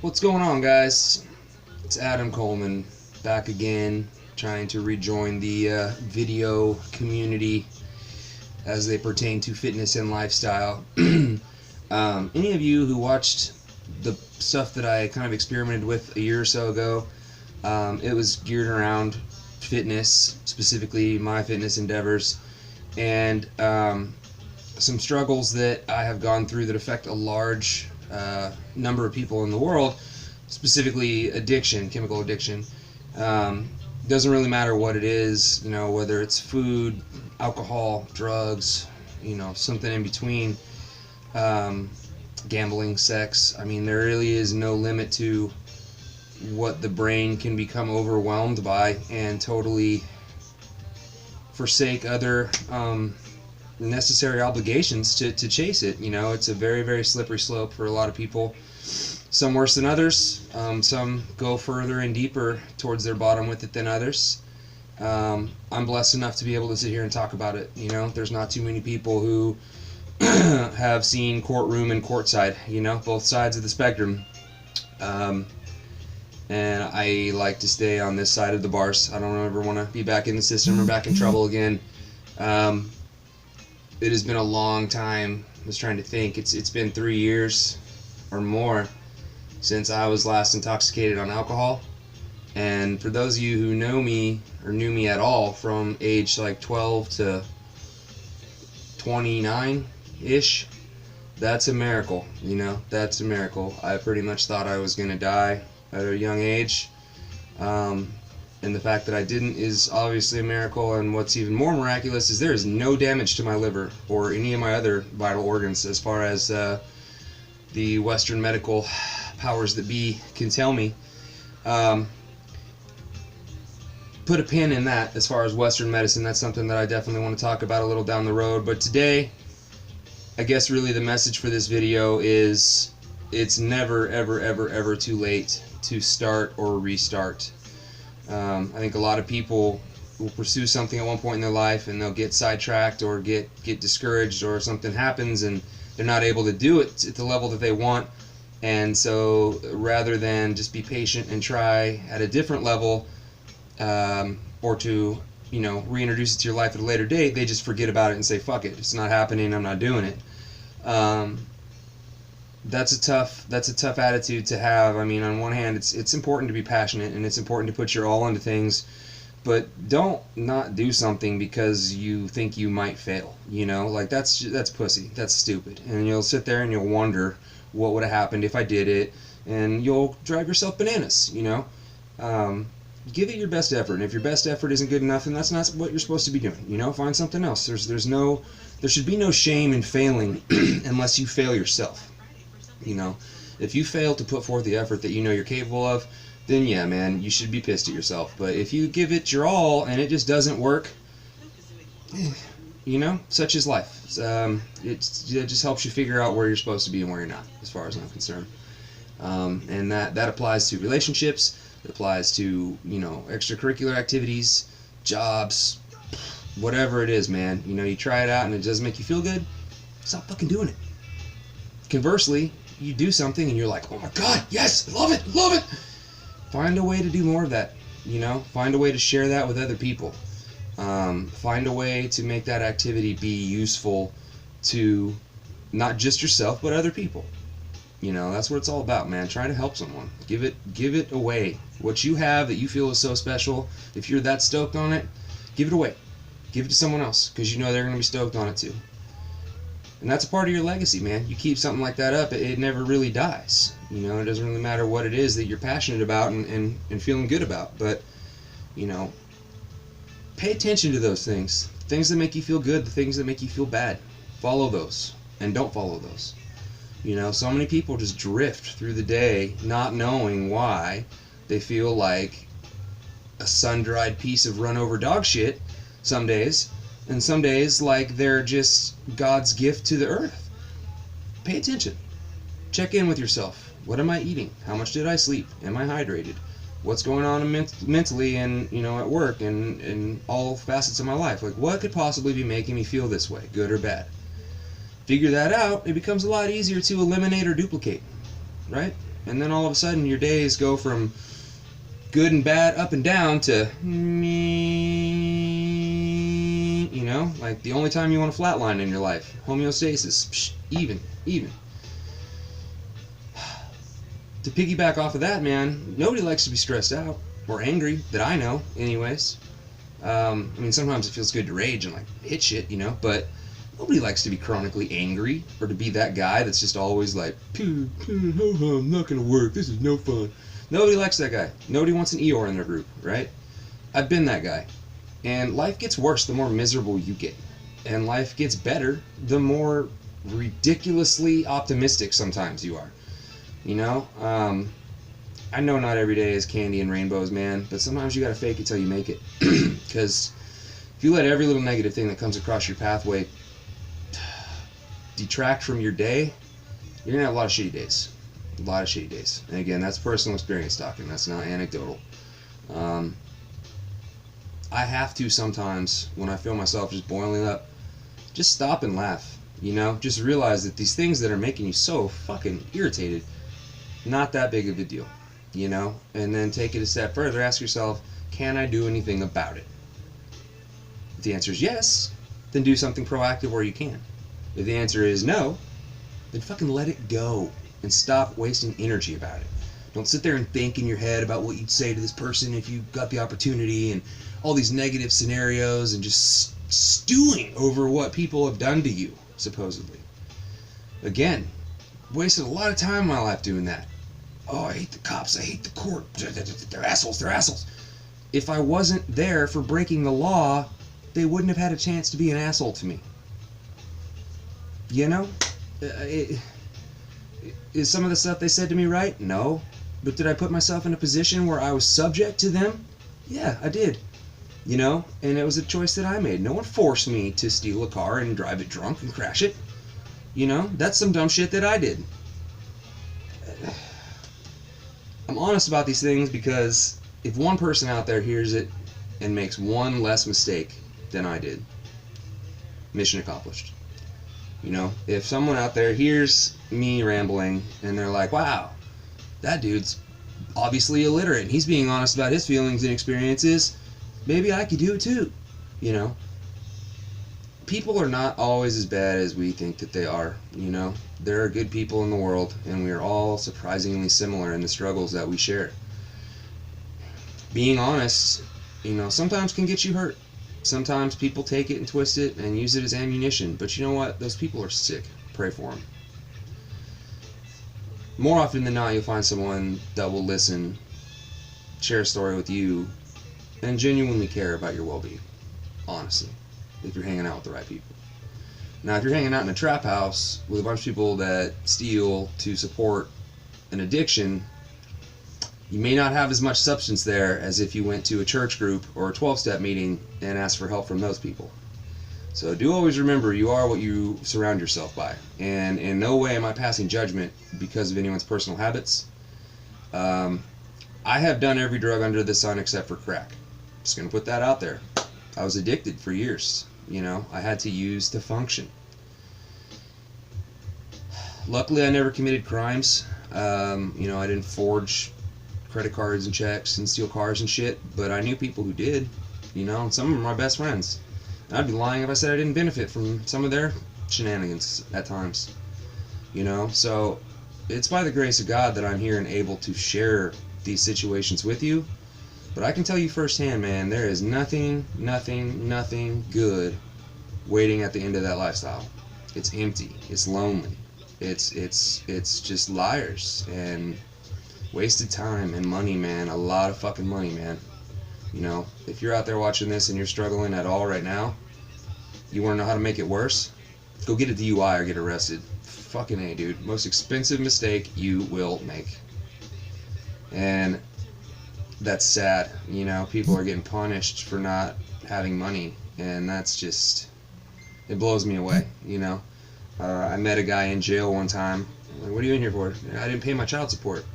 What's going on, guys? It's Adam Coleman back again, trying to rejoin the video community as they pertain to fitness and lifestyle. Any of you who watched the stuff that I kind of experimented with a year or so ago, it was geared around fitness, specifically my fitness endeavors, and some struggles that I have gone through that affect a large number of people in the world, specifically addiction, chemical addiction. Doesn't really matter what it is, whether it's food, alcohol, drugs, something in between, gambling, sex. I mean, there really is no limit to what the brain can become overwhelmed by and totally forsake other necessary obligations to chase it. It's a very, very slippery slope for a lot of people. Some worse than others. Some go further and deeper towards their bottom with it than others. I'm blessed enough to be able to sit here and talk about it. There's not too many people who have seen courtroom and courtside, both sides of the spectrum. And I like to stay on this side of the bars. I don't ever want to be back in the system or back in trouble again. It has been a long time. I was trying to think. It's been 3 years or more since I was last intoxicated on alcohol. And for those of you who know me or knew me at all from age like 12 to 29-ish, that's a miracle. That's a miracle. I pretty much thought I was going to die at a young age. And the fact that I didn't is obviously a miracle, and what's even more miraculous is there is no damage to my liver or any of my other vital organs as far as the Western medical powers that be can tell me. Put a pin in that as far as Western medicine. That's something that I definitely want to talk about a little down the road. But today, I guess really the message for this video is it's never, ever, ever, ever too late to start or restart. I think a lot of people will pursue something at one point in their life and they'll get sidetracked or get discouraged, or something happens and they're not able to do it at the level that they want. And so rather than just be patient and try at a different level, or to reintroduce it to your life at a later date, they just forget about it and say, fuck it, it's not happening, I'm not doing it. That's a tough attitude to have. I mean, on one hand, it's important to be passionate and it's important to put your all into things, but don't not do something because you think you might fail. Like that's pussy. That's stupid. And you'll sit there and you'll wonder what would have happened if I did it, and you'll drive yourself bananas. Give it your best effort, and if your best effort isn't good enough, then that's not what you're supposed to be doing. Find something else. There should be no shame in failing unless you fail yourself. If you fail to put forth the effort that you're capable of, then yeah, man, you should be pissed at yourself. But if you give it your all and it just doesn't work, such is life. It just helps you figure out where you're supposed to be and where you're not, as far as I'm concerned. And that applies to relationships. It applies to extracurricular activities, jobs, whatever it is, man. You try it out and it doesn't make you feel good, stop fucking doing it. Conversely, you do something and you're like, oh my god, yes, love it, love it. Find a way to do more of that. Find a way to share that with other people. Find a way to make that activity be useful to not just yourself but other people. That's what it's all about, man. Trying to help someone. Give it away. What you have that you feel is so special, if you're that stoked on it, give it away. Give it to someone else, because they're going to be stoked on it too. And that's a part of your legacy, man. You keep something like that up, it never really dies. It doesn't really matter what it is that you're passionate about and feeling good about. But, pay attention to those things. Things that make you feel good, the things that make you feel bad. Follow those, and don't follow those. So many people just drift through the day not knowing why they feel like a sun-dried piece of run-over dog shit some days, and some days like they're just God's gift to the earth. Pay attention. Check in with yourself. What am I eating? How much did I sleep? Am I hydrated? What's going on mentally and at work and in all facets of my life? Like, what could possibly be making me feel this way, good or bad? Figure that out, it becomes a lot easier to eliminate or duplicate, right? And then all of a sudden your days go from good and bad, up and down, to me, you know, like the only time you want to flatline in your life, homeostasis, psh, even. To piggyback off of that, man, nobody likes to be stressed out or angry, that I know, anyways. I mean, sometimes it feels good to rage and like hit shit, you know, but nobody likes to be chronically angry or to be that guy that's just always like, I'm not gonna work, this is no fun. Nobody likes that guy. Nobody wants an Eeyore in their group, right? I've been that guy. And life gets worse the more miserable you get. And life gets better the more ridiculously optimistic sometimes you are. You know? I know not every day is candy and rainbows, man, but sometimes you gotta fake it till you make it. Because if you let every little negative thing that comes across your pathway detract from your day, you're gonna have a lot of shitty days. A lot of shitty days. And again, that's personal experience talking. That's not anecdotal. I have to sometimes, when I feel myself just boiling up, just stop and laugh. You know? Just realize that these things that are making you so fucking irritated, not that big of a deal. You know? And then take it a step further. Ask yourself, can I do anything about it? If the answer is yes, then do something proactive where you can. If the answer is no, then fucking let it go. And stop wasting energy about it. Don't sit there and think in your head about what you'd say to this person if you got the opportunity, and all these negative scenarios, and just stewing over what people have done to you, supposedly. Again, wasted a lot of time in my life doing that. Oh, I hate the cops, I hate the court, they're assholes. If I wasn't there for breaking the law, they wouldn't have had a chance to be an asshole to me. You know? Is some of the stuff they said to me right? No. But did I put myself in a position where I was subject to them? Yeah, I did. You know? And it was a choice that I made. No one forced me to steal a car and drive it drunk and crash it. You know? That's some dumb shit that I did. I'm honest about these things because if one person out there hears it and makes one less mistake than I did, mission accomplished. You know, if someone out there hears me rambling and they're like, wow, that dude's obviously illiterate and he's being honest about his feelings and experiences, maybe I could do it too. You know, people are not always as bad as we think that they are. You know, there are good people in the world, and we are all surprisingly similar in the struggles that we share. Being honest, you know, sometimes can get you hurt. Sometimes people take it and twist it and use it as ammunition, but you know what? Those people are sick. Pray for them. More often than not, you'll find someone that will listen, share a story with you, and genuinely care about your well-being. Honestly, if you're hanging out with the right people. Now, if you're hanging out in a trap house with a bunch of people that steal to support an addiction, you may not have as much substance there as if you went to a church group or a 12-step meeting and asked for help from those people. So do always remember, you are what you surround yourself by. And in no way am I passing judgment because of anyone's personal habits. I have done every drug under the sun except for crack. Just going to put that out there. I was addicted for years. You know, I had to use to function. Luckily, I never committed crimes. You know, I didn't forge credit cards and checks and steal cars and shit, but I knew people who did, you know, and some of them are my best friends. And I'd be lying if I said I didn't benefit from some of their shenanigans at times, you know. So it's by the grace of God that I'm here and able to share these situations with you. But I can tell you firsthand, man, there is nothing good waiting at the end of that lifestyle. It's empty. It's lonely. It's just liars and wasted time and money, man. A lot of fucking money, man. You know, if you're out there watching this and you're struggling at all right now, you want to know how to make it worse? Go get a DUI or get arrested. Fucking A, dude. Most expensive mistake you will make. And that's sad. You know, people are getting punished for not having money, and that's just, it blows me away, you know. I met a guy in jail one time. I'm like, what are you in here for? I didn't pay my child support.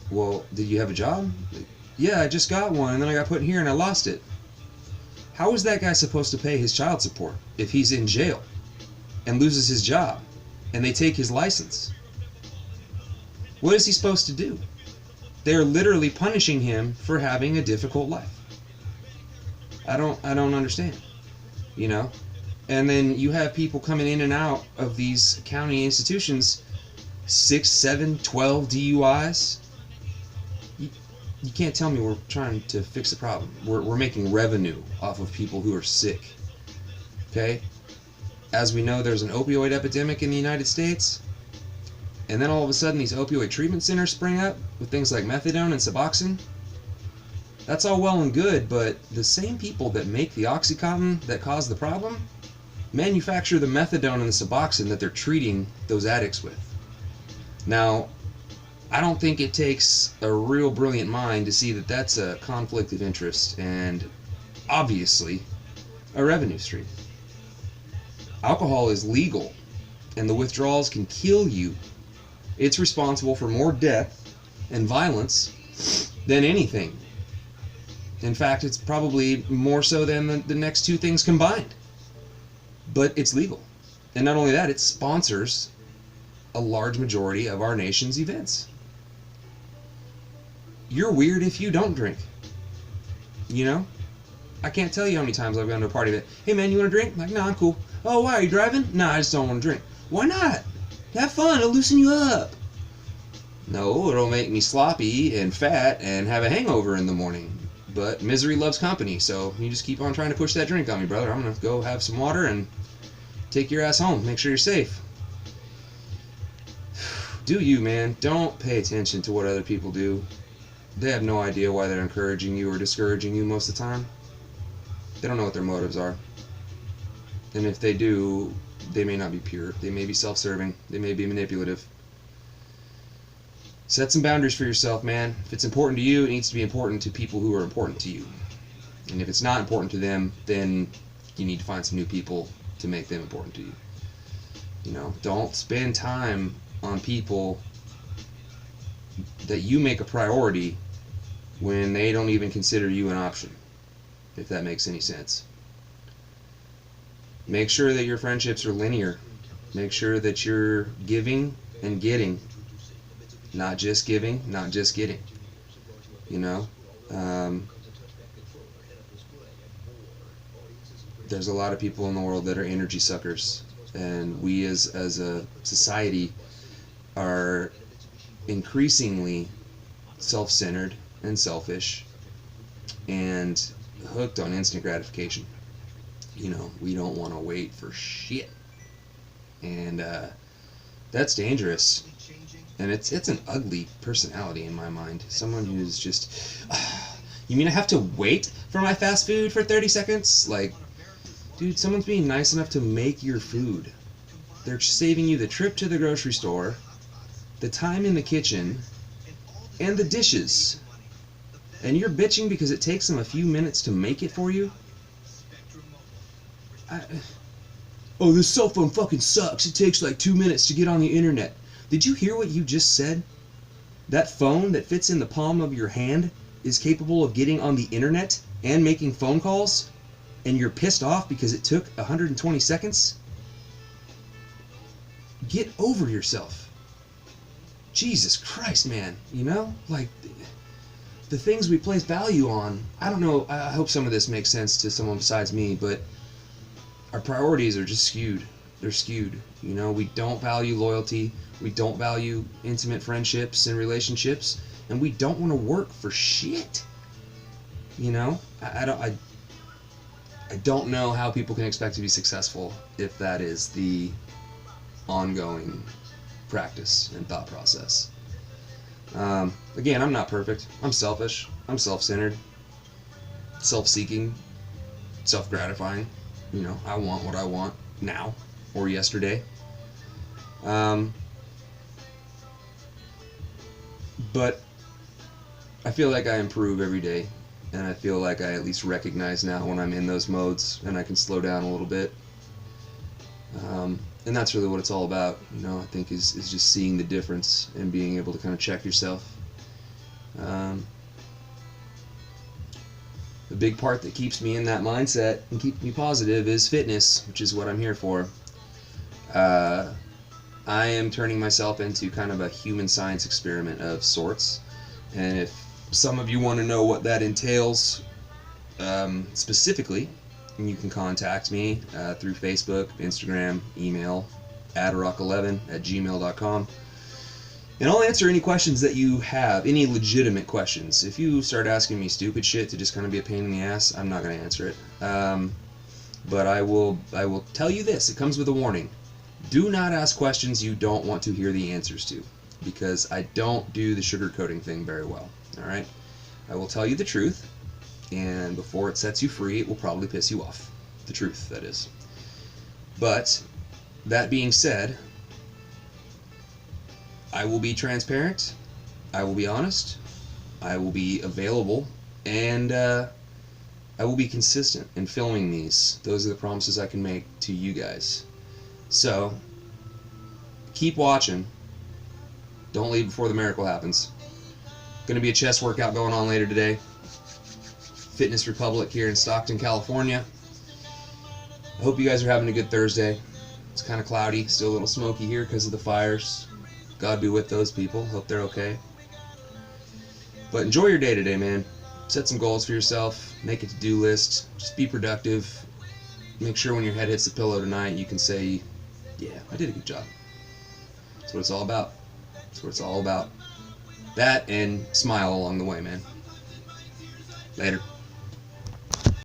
Well, did you have a job? Yeah, I just got one, and then I got put in here and I lost it. How is that guy supposed to pay his child support if he's in jail and loses his job and they take his license? What is he supposed to do? They're literally punishing him for having a difficult life. I don't understand, you know? And then you have people coming in and out of these county institutions, 6, 7, 12 DUIs. You can't tell me we're trying to fix the problem. We're making revenue off of people who are sick. Okay? As we know, there's an opioid epidemic in the United States. And then all of a sudden these opioid treatment centers spring up with things like methadone and Suboxone. That's all well and good, but the same people that make the OxyContin that cause the problem manufacture the methadone and the Suboxone that they're treating those addicts with. Now, I don't think it takes a real brilliant mind to see that that's a conflict of interest and obviously a revenue stream. Alcohol is legal and the withdrawals can kill you. It's responsible for more death and violence than anything. In fact, it's probably more so than the next two things combined. But it's legal. And not only that, it sponsors a large majority of our nation's events. You're weird if you don't drink. You know? I can't tell you how many times I've gone to a party that, hey man, you want to drink? I'm like, nah, I'm cool. Oh, why, are you driving? Nah, I just don't want to drink. Why not? Have fun, it'll loosen you up. No, it'll make me sloppy and fat and have a hangover in the morning. But misery loves company, so you just keep on trying to push that drink on me, brother. I'm going to go have some water and take your ass home. Make sure you're safe. Do you, man. Don't pay attention to what other people do. They have no idea why they're encouraging you or discouraging you most of the time. They don't know what their motives are. And if they do, they may not be pure. They may be self-serving. They may be manipulative. Set some boundaries for yourself, man. If it's important to you, it needs to be important to people who are important to you. And if it's not important to them, then you need to find some new people to make them important to you. You know, don't spend time on people that you make a priority when they don't even consider you an option, if that makes any sense. Make sure that your friendships are linear. Make sure that you're giving and getting. Not just giving, not just getting. You know? There's a lot of people in the world that are energy suckers. And we as a society are increasingly self-centered and selfish and hooked on instant gratification. You know, we don't want to wait for shit. And that's dangerous. And it's an ugly personality in my mind. Someone who's just, you mean I have to wait for my fast food for 30 seconds? Like, dude, someone's being nice enough to make your food. They're saving you the trip to the grocery store, the time in the kitchen, and the dishes. And you're bitching because it takes them a few minutes to make it for you? Oh, this cell phone fucking sucks. It takes like 2 minutes to get on the internet. Did you hear what you just said? That phone that fits in the palm of your hand is capable of getting on the internet and making phone calls? And you're pissed off because it took 120 seconds? Get over yourself. Jesus Christ, man. You know? Like, the things we place value on, I don't know, I hope some of this makes sense to someone besides me, but our priorities are just skewed. They're skewed. You know, we don't value loyalty, we don't value intimate friendships and relationships, and we don't want to work for shit. You know? I don't know how people can expect to be successful if that is the ongoing practice and thought process. Again, I'm not perfect. I'm selfish. I'm self-centered, self-seeking, self-gratifying. You know, I want what I want now or yesterday. But I feel like I improve every day, and I feel like I at least recognize now when I'm in those modes and I can slow down a little bit. And that's really what it's all about, you know, I think is just seeing the difference and being able to kind of check yourself. The big part that keeps me in that mindset and keeps me positive is fitness, which is what I'm here for. I am turning myself into kind of a human science experiment of sorts. And if some of you want to know what that entails specifically, you can contact me through Facebook, Instagram, email, adrok11@gmail.com. And I'll answer any questions that you have, any legitimate questions. If you start asking me stupid shit to just kind of be a pain in the ass, I'm not going to answer it. But I will tell you this, it comes with a warning. Do not ask questions you don't want to hear the answers to, because I don't do the sugarcoating thing very well. Alright? I will tell you the truth, and before it sets you free, it will probably piss you off. The truth, that is. But, that being said, I will be transparent, I will be honest, I will be available, and I will be consistent in filming these. Those are the promises I can make to you guys. So, keep watching. Don't leave before the miracle happens. Going to be a chest workout going on later today. Fitness Republic here in Stockton, California. I hope you guys are having a good Thursday. It's kind of cloudy, still a little smoky here because of the fires. God be with those people. Hope they're okay. But enjoy your day today, man. Set some goals for yourself. Make a to-do list. Just be productive. Make sure when your head hits the pillow tonight, you can say, yeah, I did a good job. That's what it's all about. That's what it's all about. That and smile along the way, man. Later.